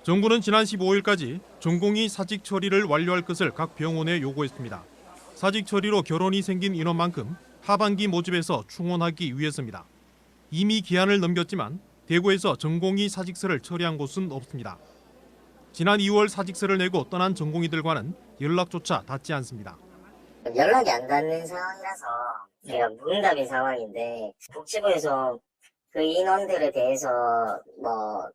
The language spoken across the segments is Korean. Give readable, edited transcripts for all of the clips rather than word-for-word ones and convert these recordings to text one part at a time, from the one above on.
정부는 지난 15일까지 전공의 사직 처리를 완료할 것을 각 병원에 요구했습니다. 사직 처리로 결혼이 생긴 인원만큼 하반기 모집에서 충원하기 위해서입니다. 이미 기한을 넘겼지만 대구에서 전공의 사직서를 처리한 곳은 없습니다. 지난 2월 사직서를 내고 떠난 전공의들과는 연락조차 닿지 않습니다. 연락이 안 닿는 상황이라서 제가 무응답인 상황인데 복지부에서 그 인원들에 대해서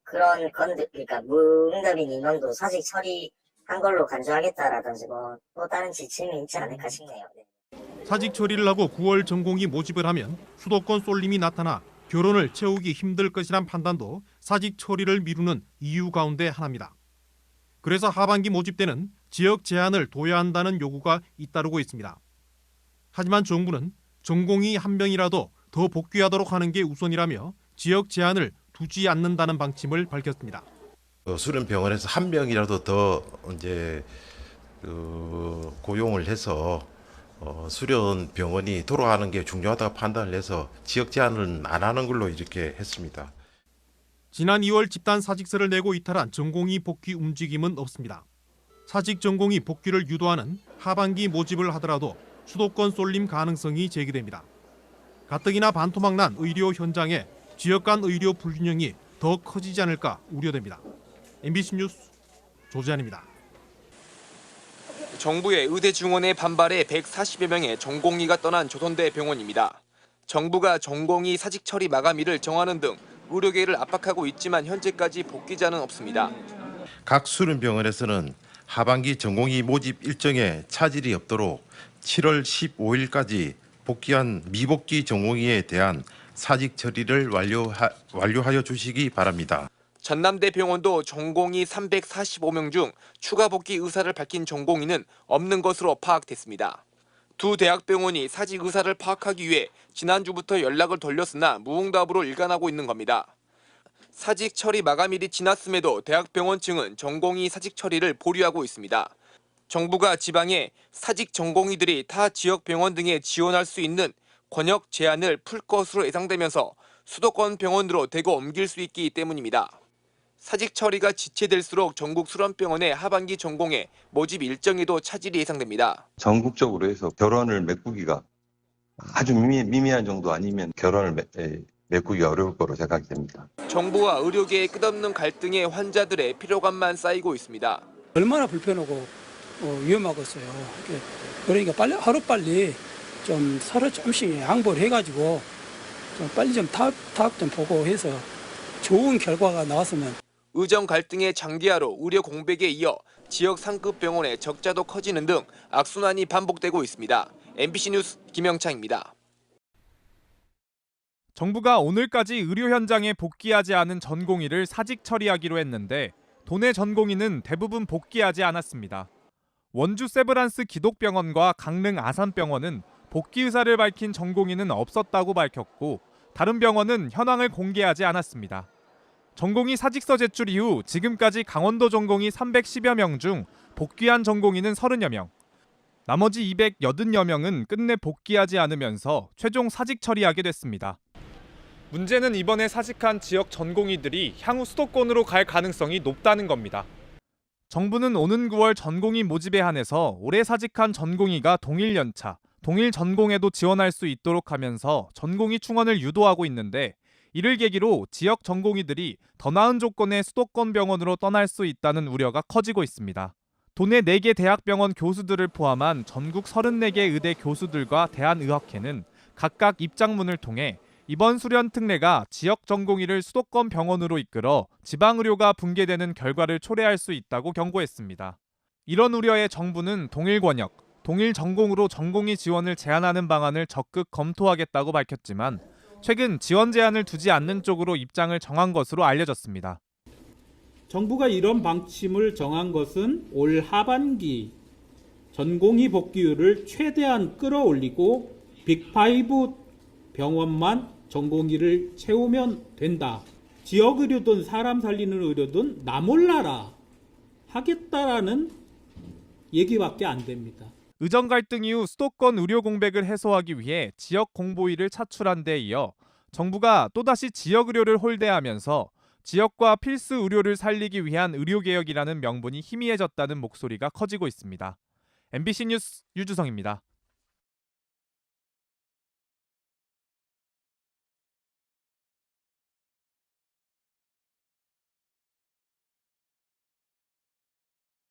그러니까 무응답인 인원도 사직 처리한 걸로 간주하겠다라든지 또 다른 지침이 있지 않을까 싶네요. 사직 처리를 하고 9월 전공의 모집을 하면 수도권 쏠림이 나타나 결혼을 채우기 힘들 것이란 판단도 사직 처리를 미루는 이유 가운데 하나입니다. 그래서 하반기 모집 때는 지역 제한을 둬야 한다는 요구가 잇따르고 있습니다. 하지만 정부는 전공의 한 명이라도 더 복귀하도록 하는 게 우선이라며 지역 제한을 두지 않는다는 방침을 밝혔습니다. 수련병원에서 한 명이라도 더 고용을 해서 수련병원이 돌아가는 게 중요하다고 판단을 해서 지역 제한은 안 하는 걸로 이렇게 했습니다. 지난 2월 집단 사직서를 내고 이탈한 전공의 복귀 움직임은 없습니다. 사직 전공의 복귀를 유도하는 하반기 모집을 하더라도 수도권 쏠림 가능성이 제기됩니다. 가뜩이나 반토막 난 의료 현장에 지역 간 의료 불균형이 더 커지지 않을까 우려됩니다. MBC 뉴스 조지환입니다. 정부의 의대 증원에 반발해 140여 명의 전공의가 떠난 조선대 병원입니다. 정부가 전공의 사직 처리 마감일을 정하는 등 의료계를 압박하고 있지만 현재까지 복귀자는 없습니다. 각 수련병원에서는 하반기 전공의 모집 일정에 차질이 없도록 7월 15일까지 복귀한 미복귀 전공의에 대한 사직 처리를 완료하여 주시기 바랍니다. 전남대 병원도 전공의 345명 중 추가 복귀 의사를 밝힌 전공의는 없는 것으로 파악됐습니다. 두 대학병원이 사직 의사를 파악하기 위해 지난주부터 연락을 돌렸으나 무응답으로 일관하고 있는 겁니다. 사직 처리 마감일이 지났음에도 대학병원 측은 전공의 사직 처리를 보류하고 있습니다. 정부가 지방에 사직 전공의들이 타 지역 병원 등에 지원할 수 있는 권역 제한을 풀 것으로 예상되면서 수도권 병원으로 대거 옮길 수 있기 때문입니다. 사직 처리가 지체될수록 전국 수련병원의 하반기 전공에 모집 일정에도 차질이 예상됩니다. 전국적으로 해서 결혼을 메꾸기가 아주 미미한 정도 아니면 결혼을 메꾸기가 어려울 거로 생각이 됩니다. 정부와 의료계의 끝없는 갈등에 환자들의 피로감만 쌓이고 있습니다. 얼마나 불편하고 위험하겠어요. 그러니까 하루빨리 좀 서로 조금씩 양보를 해가지고 좀 빨리 좀 타협 좀 보고 해서 좋은 결과가 나왔으면. 의정 갈등의 장기화로 의료 공백에 이어 지역 상급 병원의 적자도 커지는 등 악순환이 반복되고 있습니다. MBC 뉴스 김영창입니다. 정부가 오늘까지 의료 현장에 복귀하지 않은 전공의를 사직 처리하기로 했는데 도내 전공의는 대부분 복귀하지 않았습니다. 원주 세브란스 기독병원과 강릉 아산병원은 복귀 의사를 밝힌 전공의는 없었다고 밝혔고 다른 병원은 현황을 공개하지 않았습니다. 전공의 사직서 제출 이후 지금까지 강원도 전공의 310여 명 중 복귀한 전공의는 30여 명, 나머지 280여 명은 끝내 복귀하지 않으면서 최종 사직 처리하게 됐습니다. 문제는 이번에 사직한 지역 전공의들이 향후 수도권으로 갈 가능성이 높다는 겁니다. 정부는 오는 9월 전공의 모집에 한해서 올해 사직한 전공의가 동일 연차, 동일 전공에도 지원할 수 있도록 하면서 전공의 충원을 유도하고 있는데 이를 계기로 지역 전공의들이 더 나은 조건의 수도권 병원으로 떠날 수 있다는 우려가 커지고 있습니다. 도내 4개 대학병원 교수들을 포함한 전국 34개 의대 교수들과 대한의학회는 각각 입장문을 통해 이번 수련 특례가 지역 전공의를 수도권 병원으로 이끌어 지방의료가 붕괴되는 결과를 초래할 수 있다고 경고했습니다. 이런 우려에 정부는 동일 권역, 동일 전공으로 전공의 지원을 제한하는 방안을 적극 검토하겠다고 밝혔지만 최근 지원 제한을 두지 않는 쪽으로 입장을 정한 것으로 알려졌습니다. 정부가 이런 방침을 정한 것은 올 하반기 전공의 복귀율을 최대한 끌어올리고 빅5 병원만 전공의를 채우면 된다. 지역 의료든 사람 살리는 의료든 나 몰라라 하겠다라는 얘기밖에 안 됩니다. 의정 갈등 이후 수도권 의료 공백을 해소하기 위해 지역 공보위를 차출한 데 이어 정부가 또다시 지역 의료를 홀대하면서 지역과 필수 의료를 살리기 위한 의료개혁이라는 명분이 희미해졌다는 목소리가 커지고 있습니다. MBC 뉴스 유주성입니다.